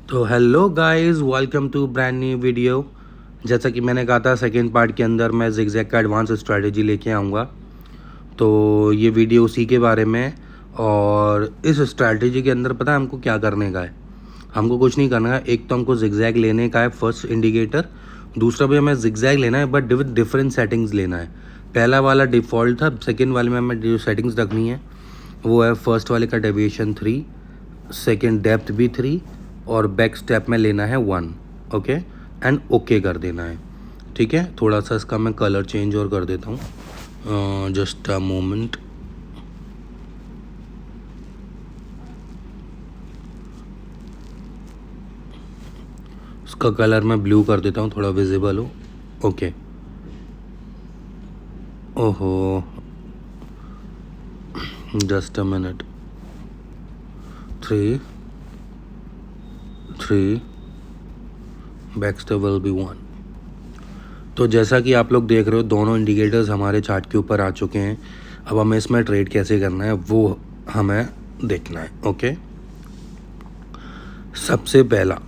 तो hello guys, welcome to brand new video. जैसा कि मैंने कहा था, सेकेंड पार्ट के अंदर मैं जिगजैग का एडवांस स्ट्रेटजी लेके आऊँगा। तो ये वीडियो उसी के बारे में है। और इस स्ट्रैटेजी के अंदर पता है हमको क्या करने का है। हमको कुछ नहीं करना है। एक तो हमको जिगजैग लेने का है, फर्स्ट इंडिकेटर। दूसरा भी हमें जिगजैग लेना है, बट विद डिफरेंट सेटिंग्स लेना है। पहला वाला डिफ़ॉल्ट था, सेकेंड वाले में हमें जो सेटिंग्स रखनी है वो है, फर्स्ट वाले का डेविएशन 3, सेकेंड डेप्थ भी 3, और बैक स्टेप में लेना है 1। ओके, एंड ओके कर देना है। ठीक है, थोड़ा सा इसका मैं कलर चेंज और कर देता हूँ, जस्ट अ मोमेंट। इसका कलर मैं ब्लू कर देता हूँ, थोड़ा विजिबल हो। ओके, ओहो, just a minute. 3 3 back step will be 1। तो जैसा कि आप लोग देख रहे हो, दोनों इंडिकेटर्स हमारे चार्ट के ऊपर आ चुके हैं। अब हमें इसमें ट्रेड कैसे करना है वो हमें देखना है। ओके, सबसे पहला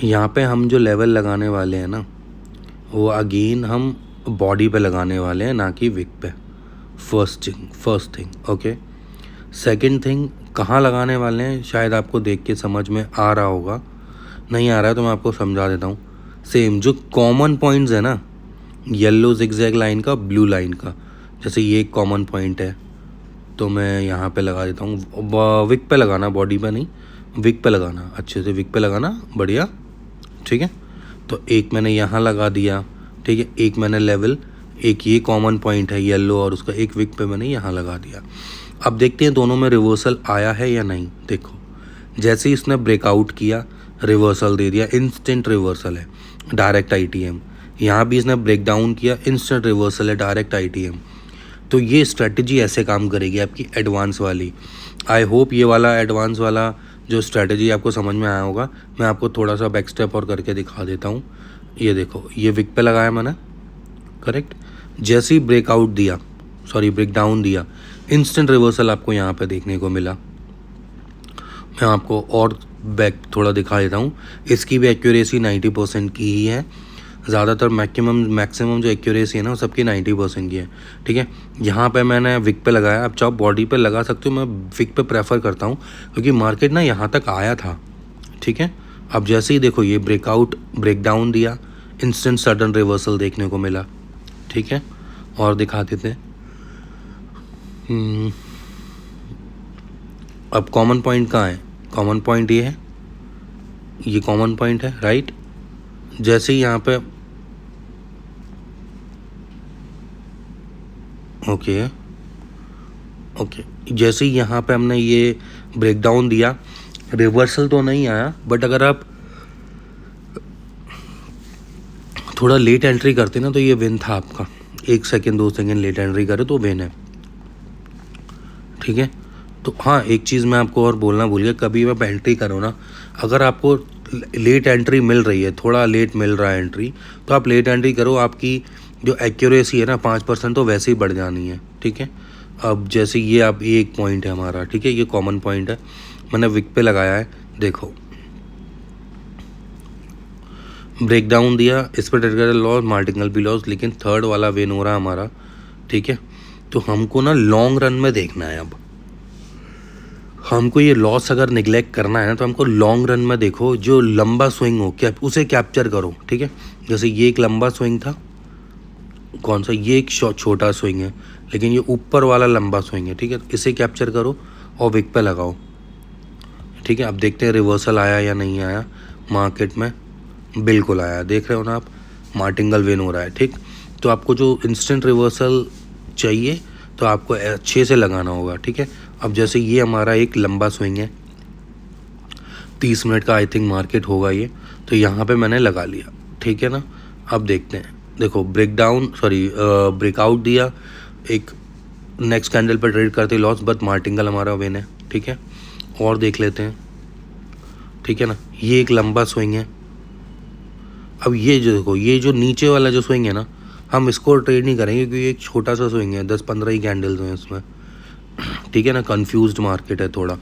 यहाँ पे हम जो लेवल लगाने वाले हैं ना, वो अगेन हम बॉडी पे लगाने वाले हैं, ना कि विक पे। First thing. Okay, second thing कहाँ लगाने वाले हैं, शायद आपको देख के समझ में आ रहा होगा। नहीं आ रहा है तो मैं आपको समझा देता हूँ। सेम जो कॉमन पॉइंट्स है ना, येलो जिगजैग लाइन का, ब्लू लाइन का, जैसे ये एक कॉमन पॉइंट है, तो मैं यहाँ पे लगा देता हूँ। विक पे लगाना, बॉडी पे नहीं, विक पे लगाना, अच्छे से विक पे लगाना, बढ़िया। ठीक है, तो एक मैंने यहाँ लगा दिया। ठीक है, एक मैंने लेवल, एक ये कॉमन पॉइंट है येलो, और उसका एक विक पे मैंने यहाँ लगा दिया। अब देखते हैं दोनों में रिवर्सल आया है या नहीं। देखो, जैसे ही इसने ब्रेकआउट किया, रिवर्सल दे दिया, इंस्टेंट रिवर्सल है, डायरेक्ट आईटीएम। यहाँ भी इसने ब्रेक डाउन किया, इंस्टेंट रिवर्सल है, डायरेक्ट आईटीएम। तो ये स्ट्रैटेजी ऐसे काम करेगी आपकी एडवांस वाली। आई होप ये वाला एडवांस वाला जो स्ट्रैटेजी आपको समझ में आया होगा। मैं आपको थोड़ा सा बैक स्टेप और करके दिखा देता हूँ। ये देखो, ये विक पे लगाया मैंने, करेक्ट। जैसे ही ब्रेकआउट दिया, सॉरी ब्रेक डाउन दिया, इंस्टेंट रिवर्सल आपको यहाँ पे देखने को मिला। मैं आपको और बैक थोड़ा दिखा देता हूँ। इसकी भी एक्यूरेसी 90% की ही है। ज़्यादातर मैक्सिमम जो एक्यूरेसी है ना, वो सबकी 90% की है। ठीक है, यहाँ पे मैंने विक पे लगाया। अब चाहो बॉडी पे लगा सकते हो, मैं विक पे प्रेफर करता हूँ क्योंकि मार्केट ना यहाँ तक आया था। ठीक है, अब जैसे ही देखो ये ब्रेक डाउन दिया, इंस्टेंट सडन रिवर्सल देखने को मिला। ठीक है, और दिखा देते हैं। अब कॉमन पॉइंट कहाँ है? कॉमन पॉइंट ये है, ये कॉमन पॉइंट है, राइट। जैसे ही यहाँ पे ओके, जैसे ही यहाँ पे हमने ये ब्रेकडाउन दिया, रिवर्सल तो नहीं आया, बट अगर आप थोड़ा लेट एंट्री करते ना तो ये विन था आपका। 1 सेकेंड 2 सेकेंड लेट एंट्री करे तो विन है। ठीक है, तो हाँ, एक चीज़ मैं आपको और बोलना भूल गया, कभी आप एंट्री करो ना, अगर आपको लेट एंट्री मिल रही है, थोड़ा लेट मिल रहा है एंट्री, तो आप लेट एंट्री करो। आपकी जो एक्यूरेसी है ना 5% तो वैसे ही बढ़ जानी है। ठीक है, अब जैसे ये आप, ये एक पॉइंट है हमारा, ठीक है, ये कॉमन पॉइंट है, मैंने विक पे लगाया है। देखो, ब्रेक डाउन दिया, इस पर ट्रेड लॉस, मार्टिनल भी लॉस, लेकिन थर्ड वाला विन हो रहा हमारा। ठीक है, तो हमको ना लॉन्ग रन में देखना है। अब हमको ये लॉस अगर निगलेक्ट करना है ना, तो हमको लॉन्ग रन में देखो, जो लंबा स्विंग हो क्या उसे कैप्चर करो। ठीक है, जैसे ये एक लंबा स्विंग था, कौन सा, ये एक छोटा स्विंग है, लेकिन ये ऊपर वाला लंबा स्विंग है। ठीक है, इसे कैप्चर करो और विक पे लगाओ। ठीक है, अब देखते हैं रिवर्सल आया या नहीं आया मार्केट में। बिल्कुल आया, देख रहे हो ना आप, मार्टिनल विन हो रहा है। ठीक, तो आपको जो इंस्टेंट रिवर्सल चाहिए तो आपको अच्छे से लगाना होगा। ठीक है, अब जैसे ये हमारा एक लंबा स्विंग है, 30 मिनट का आई थिंक मार्केट होगा ये, तो यहाँ पे मैंने लगा लिया। ठीक है ना, अब देखते हैं। देखो, ब्रेकआउट दिया, एक नेक्स्ट कैंडल पर ट्रेड करते लॉस, बट मार्टिनल हमारा विन है। ठीक है, और देख लेते हैं। ठीक है ना, ये एक लंबा स्विंग है। अब ये जो देखो, ये जो नीचे वाला जो स्विंग है ना, हम इसको ट्रेड नहीं करेंगे क्योंकि ये एक छोटा सा स्विंग है, 10-15 ही कैंडल्स हैं इसमें। ठीक है ना, कंफ्यूज्ड मार्केट है थोड़ा,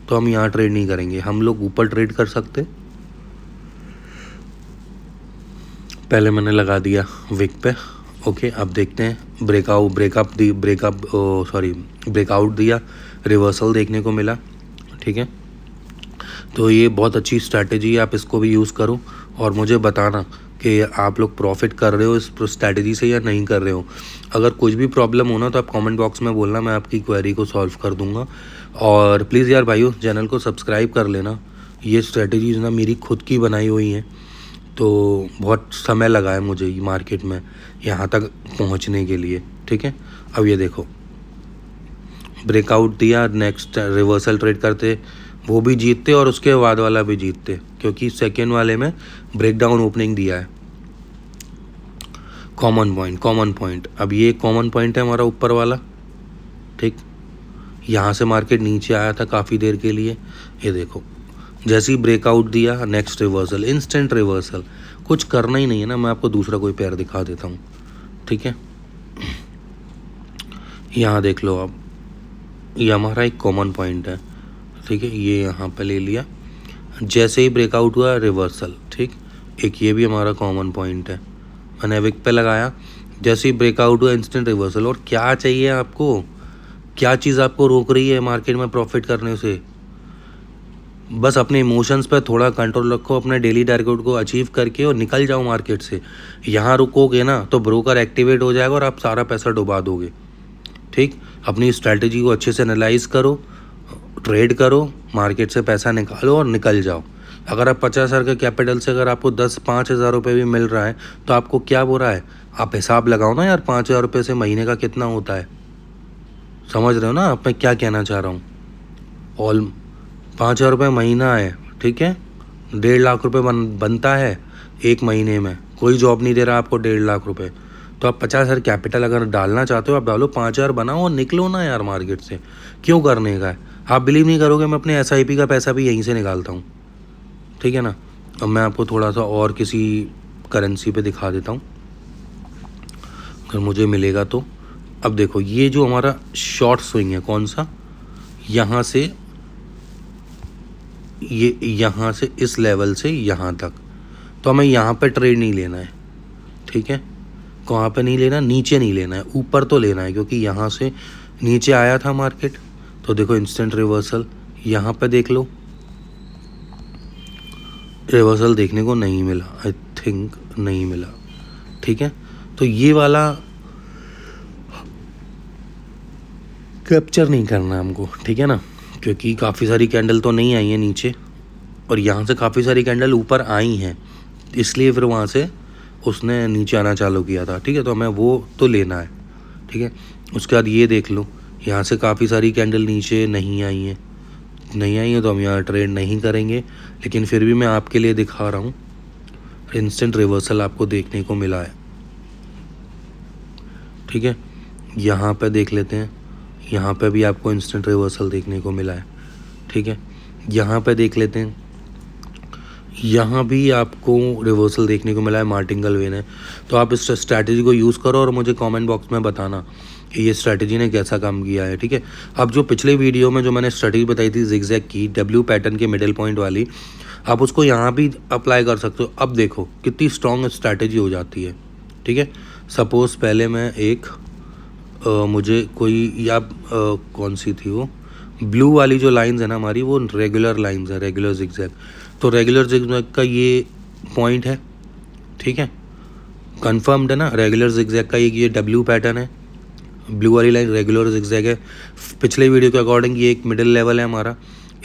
तो हम यहाँ ट्रेड नहीं करेंगे, हम लोग ऊपर ट्रेड कर सकते। पहले मैंने लगा दिया विक पे, ओके। अब देखते हैं ब्रेकआउट दिया, रिवर्सल देखने को मिला, ठीक है। तो ये बहुत अच्छी स्ट्रैटेजी है, आप इसको भी यूज़ करो और मुझे बताना कि आप लोग प्रॉफिट कर रहे हो इस स्ट्रैटेजी से या नहीं कर रहे हो। अगर कुछ भी प्रॉब्लम हो ना तो आप कमेंट बॉक्स में बोलना, मैं आपकी क्वेरी को सॉल्व कर दूंगा। और प्लीज़ यार भाइयों, चैनल को सब्सक्राइब कर लेना। ये स्ट्रैटेजीज ना मेरी खुद की बनाई हुई हैं, तो बहुत समय लगा है मुझे मार्केट में यहाँ तक पहुँचने के लिए, ठीक है। अब ये देखो, ब्रेकआउट दिया, नेक्स्ट रिवर्सल ट्रेड करते, वो भी जीतते और उसके बाद वाला भी जीतते, क्योंकि सेकेंड वाले में ब्रेकडाउन ओपनिंग दिया है। कॉमन पॉइंट, अब ये कॉमन पॉइंट है हमारा ऊपर वाला, ठीक। यहाँ से मार्केट नीचे आया था काफ़ी देर के लिए, ये देखो जैसे ही ब्रेकआउट दिया, नेक्स्ट रिवर्सल, इंस्टेंट रिवर्सल। कुछ करना ही नहीं है ना, मैं आपको दूसरा कोई पेयर दिखा देता हूँ, ठीक है। यहाँ देख लो आप, ये हमारा एक कॉमन पॉइंट है, ठीक है। ये यहाँ पे ले लिया, जैसे ही ब्रेकआउट हुआ रिवर्सल, ठीक। एक ये भी हमारा कॉमन पॉइंट है, मैंने विक पे लगाया, जैसे ही ब्रेकआउट हुआ इंस्टेंट रिवर्सल। और क्या चाहिए आपको, क्या चीज़ आपको रोक रही है मार्केट में प्रॉफिट करने से? बस अपने इमोशंस पर थोड़ा कंट्रोल रखो, अपने डेली टारगेट को अचीव करके और निकल जाओ मार्केट से। यहाँ रुकोगे ना तो ब्रोकर एक्टिवेट हो जाएगा और आप सारा पैसा डुबा दोगे, ठीक। अपनी स्ट्रैटेजी को अच्छे से एनालाइज करो, ट्रेड करो, मार्केट से पैसा निकालो और निकल जाओ। अगर आप 50,000 के कैपिटल से अगर आपको 5,000 रुपये भी मिल रहा है तो आपको क्या बुरा है? आप हिसाब लगाओ ना यार, 5,000 रुपये से महीने का कितना होता है, समझ रहे हो ना आप मैं क्या कहना चाह रहा हूँ। 5,000 रुपये महीना है, ठीक है। 1.5 लाख रुपये बनता है एक महीने में, कोई जॉब नहीं दे रहा आपको 1.5 लाख रुपये। तो आप 50,000 कैपिटल अगर डालना चाहते हो आप डालो, 5,000 बनाओ और निकलो ना यार मार्केट से, क्यों करने का है? आप बिलीव नहीं करोगे, मैं अपने SIP का पैसा भी यहीं से निकालता हूँ, ठीक है ना। अब मैं आपको थोड़ा सा और किसी करेंसी पे दिखा देता हूँ अगर मुझे मिलेगा तो। अब देखो ये जो हमारा शॉर्ट स्विंग है, कौन सा, यहाँ से इस लेवल से यहाँ तक, तो हमें यहाँ पे ट्रेड नहीं लेना है, ठीक है। कहाँ पे नहीं लेना, नीचे नहीं लेना है, ऊपर तो लेना है, क्योंकि यहाँ से नीचे आया था मार्केट। तो देखो इंस्टेंट रिवर्सल, यहाँ पे देख लो, रिवर्सल देखने को नहीं मिला, आई थिंक नहीं मिला, ठीक है। तो ये वाला कैप्चर नहीं करना हमको, ठीक है ना, क्योंकि काफ़ी सारी कैंडल तो नहीं आई है नीचे और यहाँ से काफ़ी सारी कैंडल ऊपर आई हैं, इसलिए फिर वहाँ से उसने नीचे आना चालू किया था, ठीक है। तो हमें वो तो लेना है, ठीक है। उसके बाद ये देख लो, यहाँ से काफ़ी सारी कैंडल नीचे नहीं आई हैं तो हम यहाँ ट्रेड नहीं करेंगे, लेकिन फिर भी मैं आपके लिए दिखा रहा हूँ। इंस्टेंट रिवर्सल आपको देखने को मिला है, ठीक है। यहाँ पे देख लेते हैं, यहाँ पे भी आपको इंस्टेंट रिवर्सल देखने को मिला है, ठीक है। यहाँ पे देख लेते हैं, यहाँ भी आपको रिवर्सल देखने को मिला है, मार्टिंगल वेन है। तो आप इस स्ट्रैटेजी को यूज़ करो और मुझे कमेंट बॉक्स में बताना कि ये स्ट्रैटेजी ने कैसा काम किया है, ठीक है। अब जो पिछले वीडियो में जो मैंने स्ट्रैटेजी बताई थी जिगजैग की, W पैटर्न के मिडिल पॉइंट वाली, आप उसको यहाँ भी अप्लाई कर सकते हो। अब देखो कितनी स्ट्रॉन्ग स्ट्रैटेजी हो जाती है, ठीक है। सपोज़ पहले मैं एक मुझे कोई या कौन सी थी वो ब्लू वाली जो लाइंस है ना हमारी, वो रेगुलर लाइंस है, रेगुलर जिगजैग। तो रेगुलर जिगजैग का ये पॉइंट है, ठीक है, कंफर्म्ड है ना। रेगुलर जिगजैग का ये W पैटर्न है, ब्लू वाली लाइन रेगुलर जिगजैग है। पिछले वीडियो के अकॉर्डिंग ये एक मिडिल लेवल है हमारा,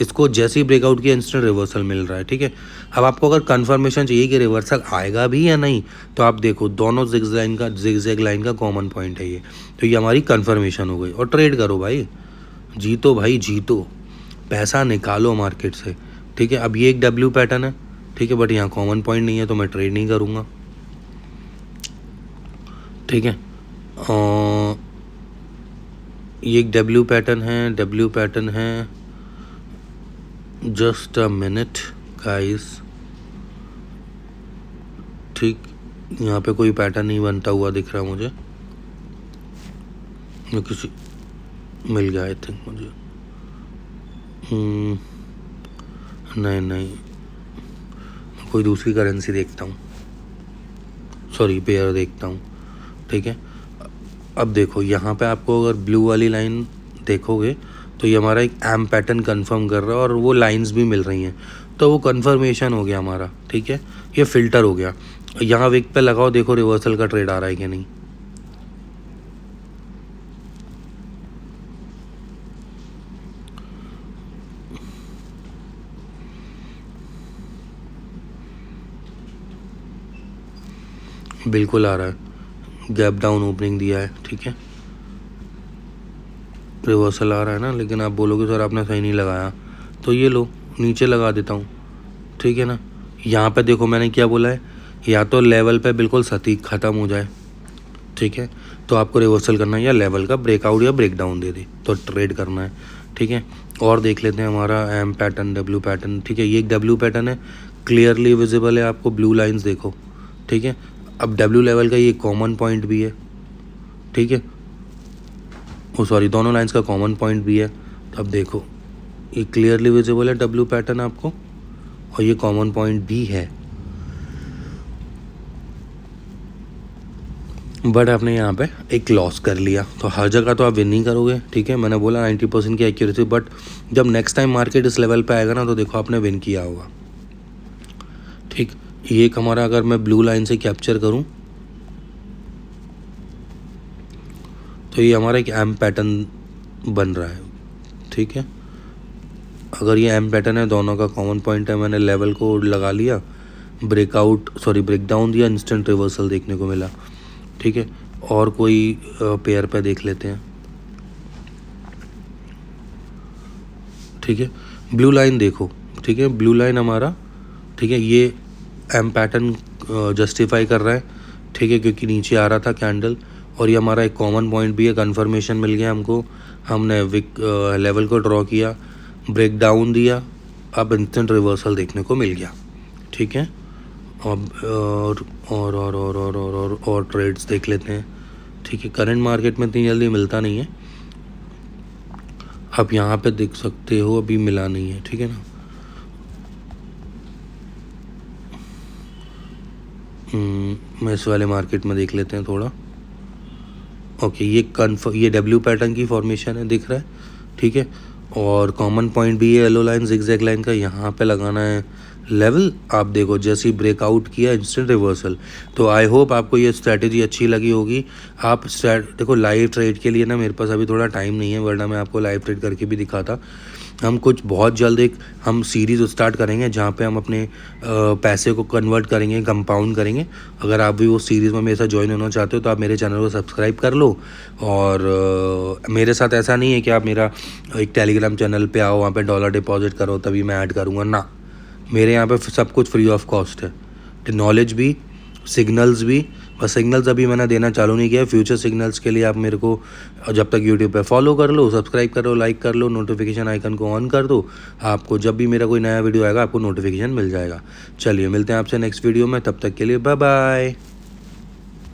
इसको जैसे ही ब्रेकआउट किया इंस्टेंट रिवर्सल मिल रहा है, ठीक है। अब आपको अगर कंफर्मेशन चाहिए कि रिवर्सल आएगा भी या नहीं, तो आप देखो दोनों जिगजैग लाइन का कॉमन पॉइंट है ये, तो ये हमारी कंफर्मेशन हो गई। और ट्रेड करो भाई, जीतो भाई जीतो, पैसा निकालो मार्केट से, ठीक है। अब ये एक W पैटर्न है, ठीक है, बट यहाँ कॉमन पॉइंट नहीं है तो मैं ट्रेड नहीं करूँगा, ठीक है। ये एक W पैटर्न है, जस्ट अ मिनट गाइस, ठीक। यहाँ पे कोई पैटर्न नहीं बनता हुआ दिख रहा मुझे, किसी मिल गया आई थिंक मुझे। नहीं नहीं, कोई दूसरी करेंसी देखता हूँ, सॉरी पेयर देखता हूँ। ठीक है, अब देखो यहाँ पे आपको अगर ब्लू वाली लाइन देखोगे तो ये हमारा एक एम पैटर्न कंफर्म कर रहा है और वो लाइंस भी मिल रही हैं, तो वो कंफर्मेशन हो गया हमारा। ठीक है, ये फ़िल्टर हो गया। यहाँ विक पे लगाओ, देखो रिवर्सल का ट्रेड आ रहा है कि नहीं। बिल्कुल आ रहा है, गैप डाउन ओपनिंग दिया है। ठीक है, रिवर्सल आ रहा है ना, लेकिन आप बोलोगे सर आपने सही नहीं लगाया, तो ये लो नीचे लगा देता हूँ। ठीक है ना, यहाँ पे देखो मैंने क्या बोला है, या तो लेवल पे बिल्कुल सटीक ख़त्म हो जाए, ठीक है, तो आपको रिवर्सल करना है, या लेवल का ब्रेकआउट या ब्रेकडाउन दे दे तो ट्रेड करना है। ठीक है, और देख लेते हैं हमारा एम पैटर्न, डब्ल्यू पैटर्न। ठीक है, ये एक डब्ल्यू पैटर्न है, क्लियरली विजिबल है आपको, ब्लू लाइंस देखो। ठीक है, अब डब्ल्यू लेवल का ये कॉमन पॉइंट भी है। ठीक है, ओ सॉरी, दोनों लाइंस का कॉमन पॉइंट भी है। अब देखो ये क्लियरली विजिबल है डब्ल्यू पैटर्न आपको, और ये कॉमन पॉइंट भी है, बट आपने यहाँ पे एक लॉस कर लिया। तो हर जगह तो आप विन नहीं करोगे। ठीक है, मैंने बोला 90% की एक्यूरेसी, बट जब नेक्स्ट टाइम मार्केट इस लेवल पे आएगा ना, तो देखो आपने विन किया होगा। ठीक, ये एक हमारा, अगर मैं ब्लू लाइन से कैप्चर करूँ तो ये हमारा एक एम पैटर्न बन रहा है। ठीक है, अगर ये एम पैटर्न है, दोनों का कॉमन पॉइंट है, मैंने लेवल को लगा लिया, ब्रेकआउट सॉरी ब्रेकडाउन दिया, इंस्टेंट रिवर्सल देखने को मिला। ठीक है, और कोई पेयर पे देख लेते हैं। ठीक है, ब्लू लाइन देखो। ठीक है, ब्लू लाइन हमारा, ठीक है, ये एम पैटर्न जस्टिफाई कर रहा है। ठीक है, क्योंकि नीचे आ रहा था कैंडल, और ये हमारा एक कॉमन पॉइंट भी है, कंफर्मेशन मिल गया हमको। हमने विक लेवल को ड्रॉ किया, ब्रेक डाउन दिया, अब इंस्टेंट रिवर्सल देखने को मिल गया। ठीक है, अब और ट्रेड्स देख लेते हैं। ठीक है, करंट मार्केट में इतनी जल्दी मिलता नहीं है, आप यहाँ पे देख सकते हो, अभी मिला नहीं है। ठीक है ना, मैं इस वाले मार्केट में देख लेते हैं थोड़ा। ओके, ये डब्ल्यू पैटर्न की फॉर्मेशन है, दिख रहा है। ठीक है, और कॉमन पॉइंट भी है येलो लाइन जिगजैग लाइन का, यहाँ पे लगाना है लेवल। आप देखो जैसे ही ब्रेकआउट किया, इंस्टेंट रिवर्सल। तो आई होप आपको ये स्ट्रैटेजी अच्छी लगी होगी। आप देखो लाइव ट्रेड के लिए ना मेरे पास अभी थोड़ा टाइम नहीं है, वरना मैं आपको लाइव ट्रेड करके भी दिखाता। हम कुछ बहुत जल्द एक हम सीरीज़ स्टार्ट करेंगे जहाँ पे हम अपने पैसे को कन्वर्ट करेंगे, कंपाउंड करेंगे। अगर आप भी वो सीरीज़ में मेरे साथ ज्वाइन होना चाहते हो तो आप मेरे चैनल को सब्सक्राइब कर लो। और मेरे साथ ऐसा नहीं है कि आप मेरा एक टेलीग्राम चैनल पे आओ, वहाँ पे डॉलर डिपॉजिट करो तभी मैं ऐड करूँगा ना। मेरे यहाँ पे सब कुछ फ्री ऑफ कॉस्ट है, नॉलेज भी, सिग्नल्स भी। बस सिग्नल्स अभी मैंने देना चालू नहीं किया। फ्यूचर सिग्नल्स के लिए आप मेरे को जब तक यूट्यूब पे फॉलो कर लो, सब्सक्राइब करो, लाइक कर लो, नोटिफिकेशन आइकन को ऑन कर दो। आपको जब भी मेरा कोई नया वीडियो आएगा आपको नोटिफिकेशन मिल जाएगा। चलिए मिलते हैं आपसे नेक्स्ट वीडियो में, तब तक के लिए बाय बाय।